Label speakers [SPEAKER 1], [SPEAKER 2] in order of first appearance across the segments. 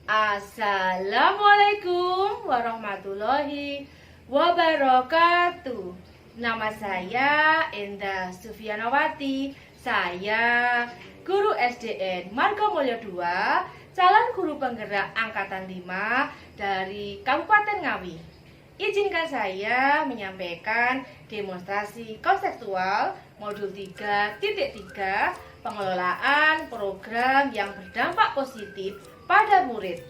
[SPEAKER 1] Assalamualaikum warahmatullahi wabarakatuh. Nama saya Endah Sufianawati. Saya guru SDN Margomulyo II, calon guru penggerak angkatan 5 dari Kabupaten Ngawi. Izinkan saya menyampaikan demonstrasi konseptual modul 3.3 pengelolaan program yang berdampak positif pada murid.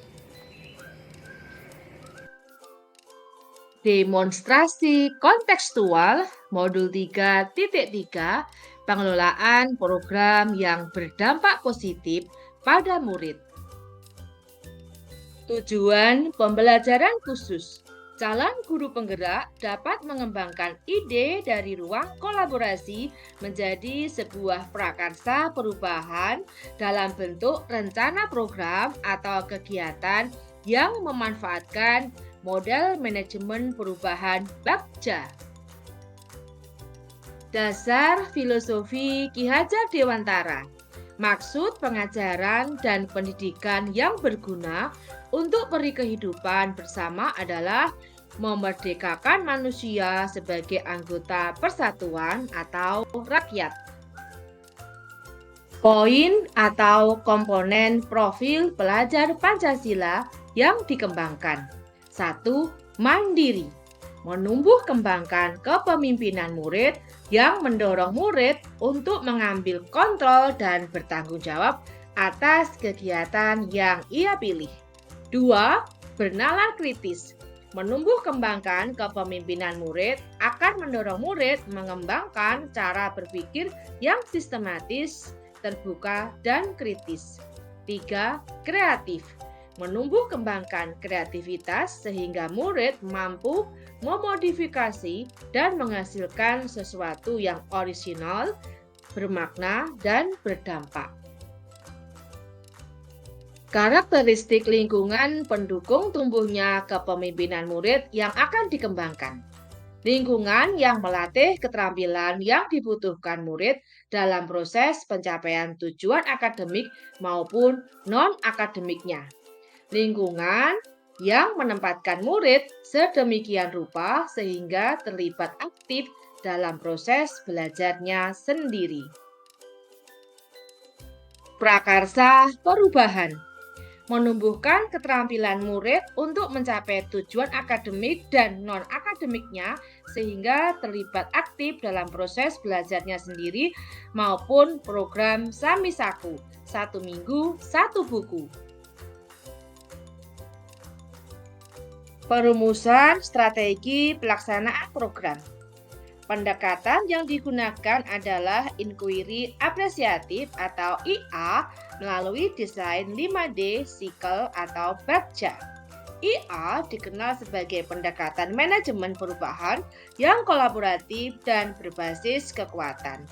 [SPEAKER 1] Demonstrasi kontekstual modul 3.3 pengelolaan program yang berdampak positif pada murid. Tujuan pembelajaran khusus. Calon guru penggerak dapat mengembangkan ide dari ruang kolaborasi menjadi sebuah prakarsa perubahan dalam bentuk rencana program atau kegiatan yang memanfaatkan model manajemen perubahan Bagja. Dasar filosofi Ki Hajar Dewantara. Maksud pengajaran dan pendidikan yang berguna untuk peri kehidupan bersama adalah memerdekakan manusia sebagai anggota persatuan atau rakyat. Poin atau komponen profil pelajar Pancasila yang dikembangkan. 1. Mandiri. Menumbuh kembangkan kepemimpinan murid yang mendorong murid untuk mengambil kontrol dan bertanggung jawab atas kegiatan yang ia pilih. 2. Bernalar kritis. Menumbuh kembangkan kepemimpinan murid akan mendorong murid mengembangkan cara berpikir yang sistematis, terbuka, dan kritis. 3. Kreatif. Menumbuh kembangkan kreativitas sehingga murid mampu memodifikasi dan menghasilkan sesuatu yang orisinal, bermakna, dan berdampak. Karakteristik lingkungan pendukung tumbuhnya kepemimpinan murid yang akan dikembangkan. Lingkungan yang melatih keterampilan yang dibutuhkan murid dalam proses pencapaian tujuan akademik maupun non-akademiknya. Lingkungan yang menempatkan murid sedemikian rupa sehingga terlibat aktif dalam proses belajarnya sendiri. Prakarsa perubahan. Menumbuhkan keterampilan murid untuk mencapai tujuan akademik dan non-akademiknya sehingga terlibat aktif dalam proses belajarnya sendiri maupun program Samisaku, 1 minggu 1 buku. Perumusan strategi pelaksanaan program. Pendekatan yang digunakan adalah inquiry apresiatif atau IA melalui desain 5D Cycle atau Bagja. IA dikenal sebagai pendekatan manajemen perubahan yang kolaboratif dan berbasis kekuatan.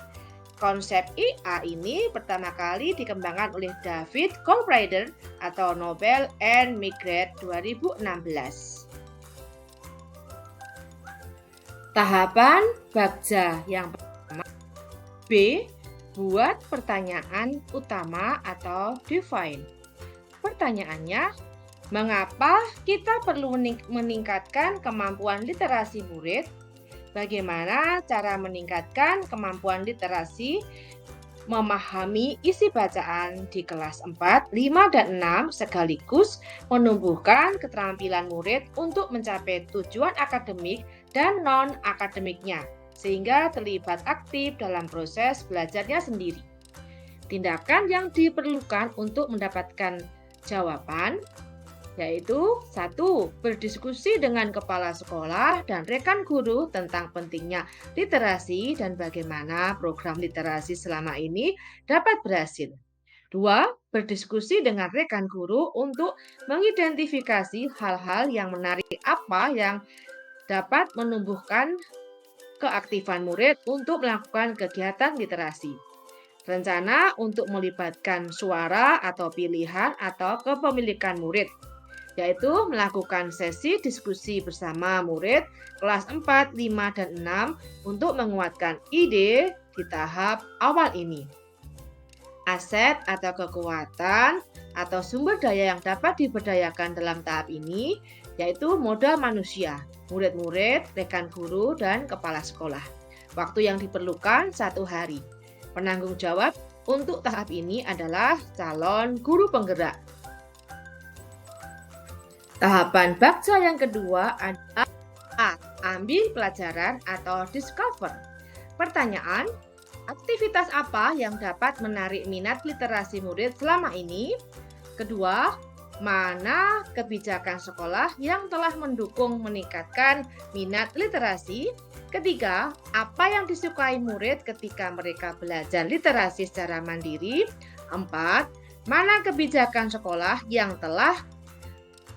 [SPEAKER 1] Konsep IA ini pertama kali dikembangkan oleh David Goldreiner atau Nobel and Migret 2016. Tahapan Bagja yang pertama. B. Buat pertanyaan utama atau define. Pertanyaannya, mengapa kita perlu meningkatkan kemampuan literasi murid? Bagaimana cara meningkatkan kemampuan literasi memahami isi bacaan di kelas 4, 5, dan 6 sekaligus menumbuhkan keterampilan murid untuk mencapai tujuan akademik dan non-akademiknya, sehingga terlibat aktif dalam proses belajarnya sendiri. Tindakan yang diperlukan untuk mendapatkan jawaban yaitu 1. Berdiskusi dengan kepala sekolah dan rekan guru tentang pentingnya literasi dan bagaimana program literasi selama ini dapat berhasil. 2. Berdiskusi dengan rekan guru untuk mengidentifikasi hal-hal yang menarik apa yang dapat menumbuhkan keaktifan murid untuk melakukan kegiatan literasi. Rencana untuk melibatkan suara atau pilihan atau kepemilikan murid, yaitu melakukan sesi diskusi bersama murid kelas 4, 5, dan 6 untuk menguatkan ide di tahap awal ini. Aset atau kekuatan atau sumber daya yang dapat diberdayakan dalam tahap ini, yaitu modal manusia, murid-murid, rekan guru, dan kepala sekolah. Waktu yang diperlukan 1 hari. Penanggung jawab untuk tahap ini adalah calon guru penggerak. Tahapan Bagja yang kedua adalah A. Ambil pelajaran atau discover. Pertanyaan, aktivitas apa yang dapat menarik minat literasi murid selama ini? Kedua, mana kebijakan sekolah yang telah mendukung meningkatkan minat literasi? Ketiga, apa yang disukai murid ketika mereka belajar literasi secara mandiri? 4, mana kebijakan sekolah yang telah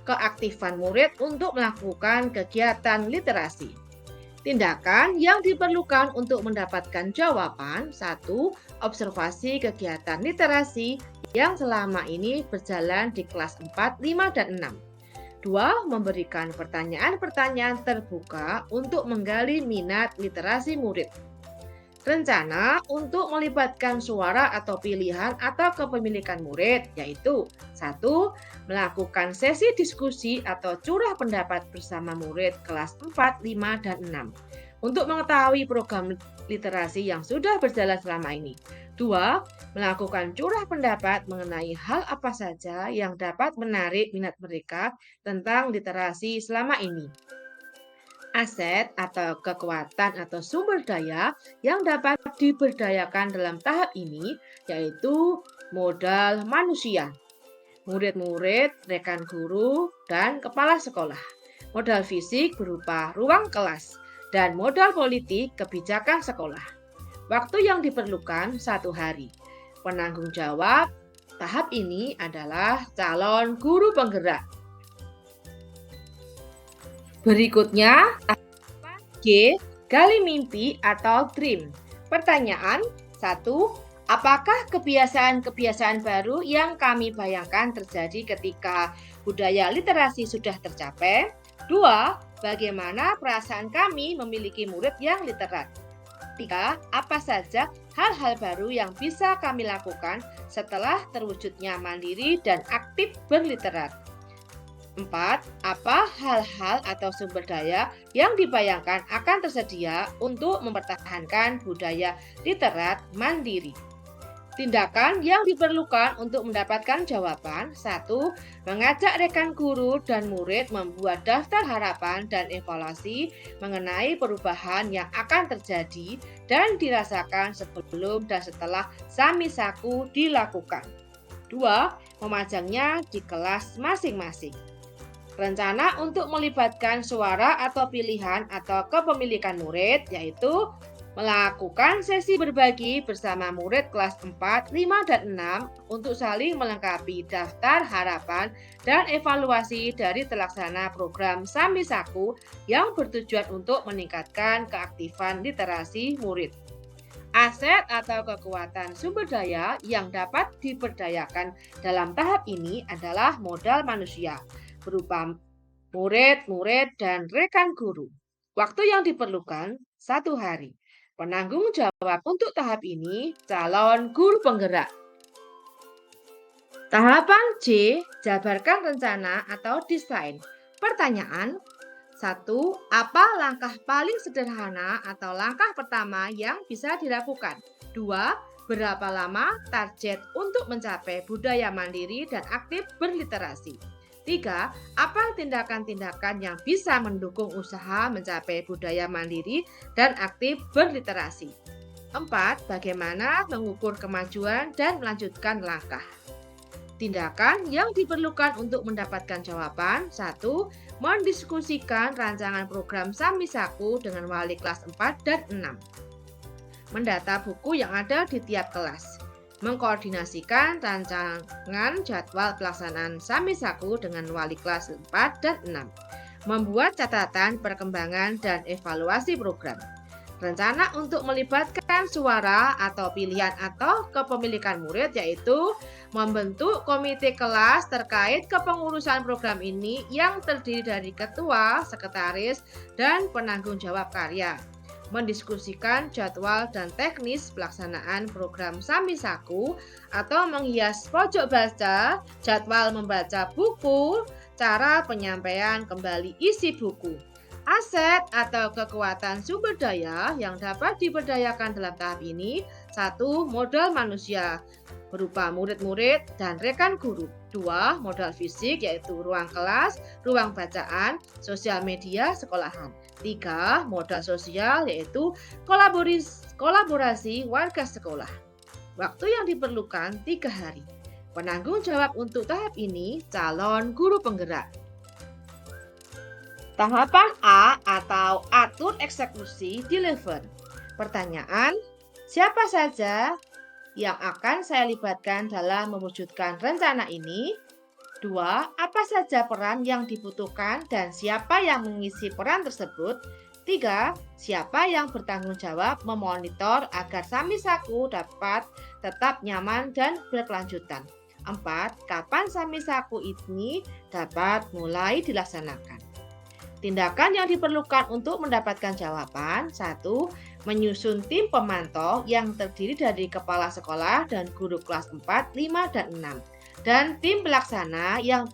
[SPEAKER 1] keaktifan murid untuk melakukan kegiatan literasi? Tindakan yang diperlukan untuk mendapatkan jawaban. 1. Observasi kegiatan literasi yang selama ini berjalan di kelas 4, 5, dan 6. 2. Memberikan pertanyaan-pertanyaan terbuka untuk menggali minat literasi murid. Rencana untuk melibatkan suara atau pilihan atau kepemilikan murid, yaitu 1. Melakukan sesi diskusi atau curah pendapat bersama murid kelas 4, 5, dan 6 untuk mengetahui program literasi yang sudah berjalan selama ini. 2. Melakukan curah pendapat mengenai hal apa saja yang dapat menarik minat mereka tentang literasi selama ini. Aset atau kekuatan atau sumber daya yang dapat diberdayakan dalam tahap ini yaitu modal manusia, murid-murid, rekan guru, dan kepala sekolah. Modal fisik berupa ruang kelas dan modal politik kebijakan sekolah. Waktu yang diperlukan 1 hari. Penanggung jawab tahap ini adalah calon guru penggerak. Berikutnya, tahapan G, gali mimpi atau dream. Pertanyaan 1. Apakah kebiasaan-kebiasaan baru yang kami bayangkan terjadi ketika budaya literasi sudah tercapai? 2. Bagaimana perasaan kami memiliki murid yang literat? 3. Apa saja hal-hal baru yang bisa kami lakukan setelah terwujudnya mandiri dan aktif berliterat? 4. Apa hal-hal atau sumber daya yang dibayangkan akan tersedia untuk mempertahankan budaya literat mandiri? Tindakan yang diperlukan untuk mendapatkan jawaban. 1. Mengajak rekan guru dan murid membuat daftar harapan dan evaluasi mengenai perubahan yang akan terjadi dan dirasakan sebelum dan setelah Samisaku dilakukan. 2. Memajangnya di kelas masing-masing. Rencana untuk melibatkan suara atau pilihan atau kepemilikan murid yaitu melakukan sesi berbagi bersama murid kelas 4, 5, dan 6 untuk saling melengkapi daftar harapan dan evaluasi dari terlaksana program Samisaku yang bertujuan untuk meningkatkan keaktifan literasi murid. Aset atau kekuatan sumber daya yang dapat diberdayakan dalam tahap ini adalah modal manusia, berupa murid-murid dan rekan guru. Waktu yang diperlukan 1 hari. Penanggung jawab untuk tahap ini calon guru penggerak. Tahapan C, jabarkan rencana atau desain. Pertanyaan 1. Apa langkah paling sederhana atau langkah pertama yang bisa dilakukan? 2. Berapa lama target untuk mencapai budaya mandiri dan aktif berliterasi? 3. Apa tindakan-tindakan yang bisa mendukung usaha mencapai budaya mandiri dan aktif berliterasi? 4. Bagaimana mengukur kemajuan dan melanjutkan langkah? Tindakan yang diperlukan untuk mendapatkan jawaban. 1. Mendiskusikan rancangan program Samisaku dengan wali kelas 4 dan 6. Mendata buku yang ada di tiap kelas. Mengkoordinasikan rancangan jadwal pelaksanaan Samisaku dengan wali kelas 4 dan 6. Membuat catatan perkembangan dan evaluasi program. Rencana untuk melibatkan suara atau pilihan atau kepemilikan murid yaitu membentuk komite kelas terkait kepengurusan program ini yang terdiri dari ketua, sekretaris, dan penanggung jawab karya. mendiskusikan jadwal dan teknis pelaksanaan program Samisaku atau menghias pojok baca, jadwal membaca buku, cara penyampaian kembali isi buku. Aset atau kekuatan sumber daya yang dapat diberdayakan dalam tahap ini, 1. Modal manusia berupa murid-murid dan rekan guru. 2. Modal fisik yaitu ruang kelas, ruang bacaan, sosial media sekolahan. 3. Modal sosial yaitu kolaborasi warga sekolah. Waktu yang diperlukan 3 hari. Penanggung jawab untuk tahap ini calon guru penggerak. Tahapan A atau atur eksekusi deliver. Pertanyaan, siapa saja yang akan saya libatkan dalam mewujudkan rencana ini? 2. Apa saja peran yang dibutuhkan dan siapa yang mengisi peran tersebut? 3. Siapa yang bertanggung jawab memonitor agar Samisaku dapat tetap nyaman dan berkelanjutan? 4. Kapan Samisaku ini dapat mulai dilaksanakan? Tindakan yang diperlukan untuk mendapatkan jawaban. 1. Menyusun tim pemantau yang terdiri dari kepala sekolah dan guru kelas 4, 5, dan 6. Dan tim pelaksana yang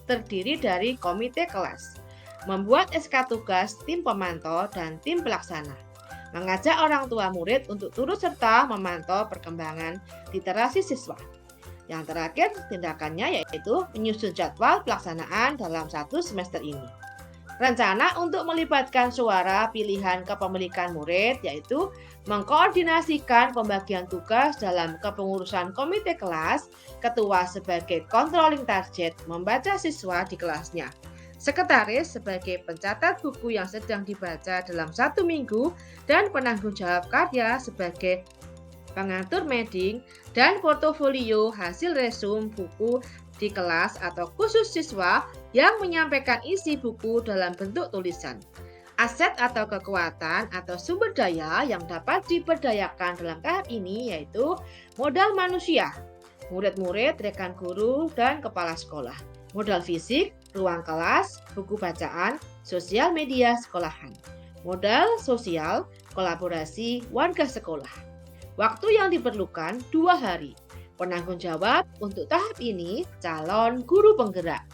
[SPEAKER 1] terdiri dari komite kelas. Membuat SK tugas tim pemantau dan tim pelaksana. Mengajak orang tua murid untuk turut serta memantau perkembangan literasi siswa. Yang terakhir tindakannya yaitu menyusun jadwal pelaksanaan dalam 1 semester ini. Rencana untuk melibatkan suara pilihan kepemilikan murid yaitu mengkoordinasikan pembagian tugas dalam kepengurusan komite kelas, ketua sebagai controlling target membaca siswa di kelasnya, sekretaris sebagai pencatat buku yang sedang dibaca dalam 1 minggu, dan penanggung jawab karya sebagai pengatur meeting dan portofolio hasil resum buku di kelas atau khusus siswa yang menyampaikan isi buku dalam bentuk tulisan. Aset atau kekuatan atau sumber daya yang dapat diberdayakan dalam tahap ini yaitu modal manusia, murid-murid, rekan guru, dan kepala sekolah. Modal fisik, ruang kelas, buku bacaan, sosial media sekolahan. Modal sosial, kolaborasi warga sekolah. Waktu yang diperlukan 2 hari. Penanggung jawab untuk tahap ini calon guru penggerak.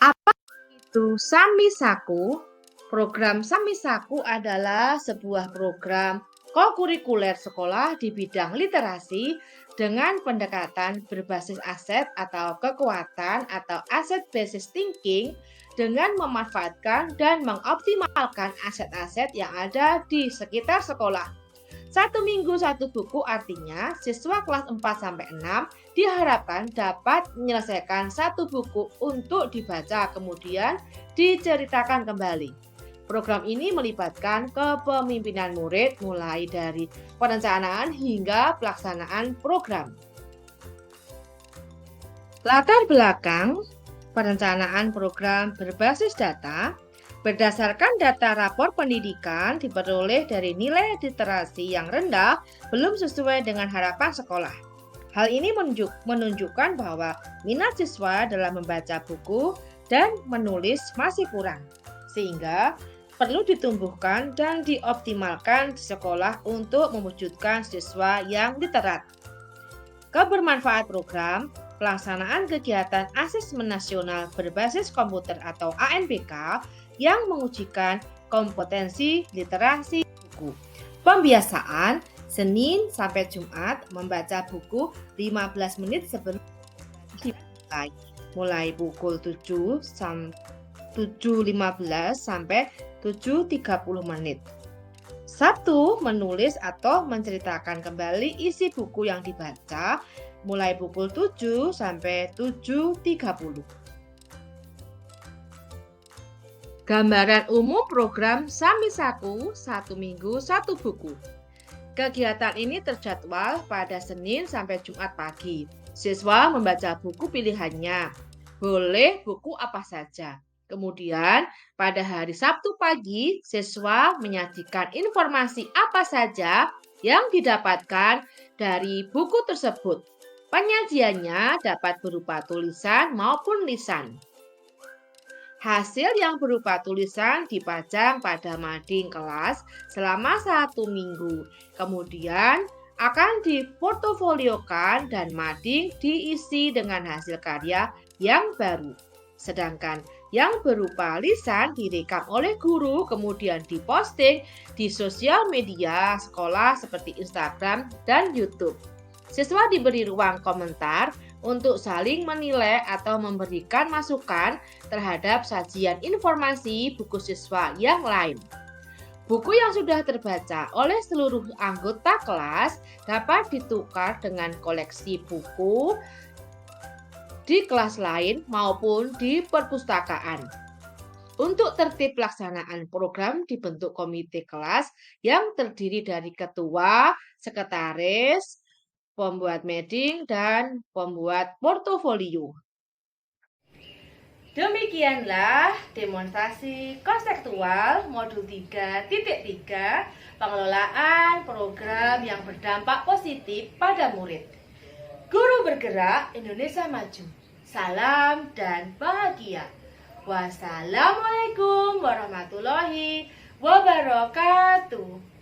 [SPEAKER 1] Apa itu Samisaku? Program Samisaku adalah sebuah program kokurikuler sekolah di bidang literasi dengan pendekatan berbasis aset atau kekuatan atau asset basis thinking dengan memanfaatkan dan mengoptimalkan aset-aset yang ada di sekitar sekolah. 1 minggu 1 buku artinya siswa kelas 4-6 diharapkan dapat menyelesaikan 1 buku untuk dibaca kemudian diceritakan kembali. Program ini melibatkan kepemimpinan murid mulai dari perencanaan hingga pelaksanaan program. Latar belakang perencanaan program berbasis data. Berdasarkan data rapor pendidikan diperoleh dari nilai literasi yang rendah belum sesuai dengan harapan sekolah. Hal ini menunjukkan bahwa minat siswa dalam membaca buku dan menulis masih kurang, sehingga perlu ditumbuhkan dan dioptimalkan di sekolah untuk mewujudkan siswa yang literat. Kebermanfaat program. Pelaksanaan kegiatan asesmen nasional berbasis komputer atau ANBK yang mengujikan kompetensi literasi buku. Pembiasaan Senin sampai Jumat membaca buku 15 menit sebelum dimulai. Mulai pukul 7.15 sampai 7.30 menit. Sabtu menulis atau menceritakan kembali isi buku yang dibaca mulai pukul 7 sampai 7.30. Gambaran umum program Samisaku 1 minggu 1 buku. Kegiatan ini terjadwal pada Senin sampai Jumat pagi. Siswa membaca buku pilihannya. Boleh buku apa saja. Kemudian pada hari Sabtu pagi, siswa menyajikan informasi apa saja yang didapatkan dari buku tersebut. Penyajiannya dapat berupa tulisan maupun lisan. Hasil yang berupa tulisan dipajang pada mading kelas selama 1 minggu. Kemudian akan diportofoliokan dan mading diisi dengan hasil karya yang baru. Sedangkan yang berupa lisan direkam oleh guru kemudian diposting di sosial media sekolah seperti Instagram dan YouTube. Siswa diberi ruang komentar untuk saling menilai atau memberikan masukan terhadap sajian informasi buku siswa yang lain. Buku yang sudah terbaca oleh seluruh anggota kelas dapat ditukar dengan koleksi buku di kelas lain maupun di perpustakaan. Untuk tertib pelaksanaan program dibentuk komite kelas yang terdiri dari ketua, sekretaris, pembuat mading, dan pembuat portofolio. Demikianlah demonstrasi konseptual modul 3.3 pengelolaan program yang berdampak positif pada murid. Guru bergerak, Indonesia maju. Salam dan bahagia. Wassalamualaikum warahmatullahi wabarakatuh.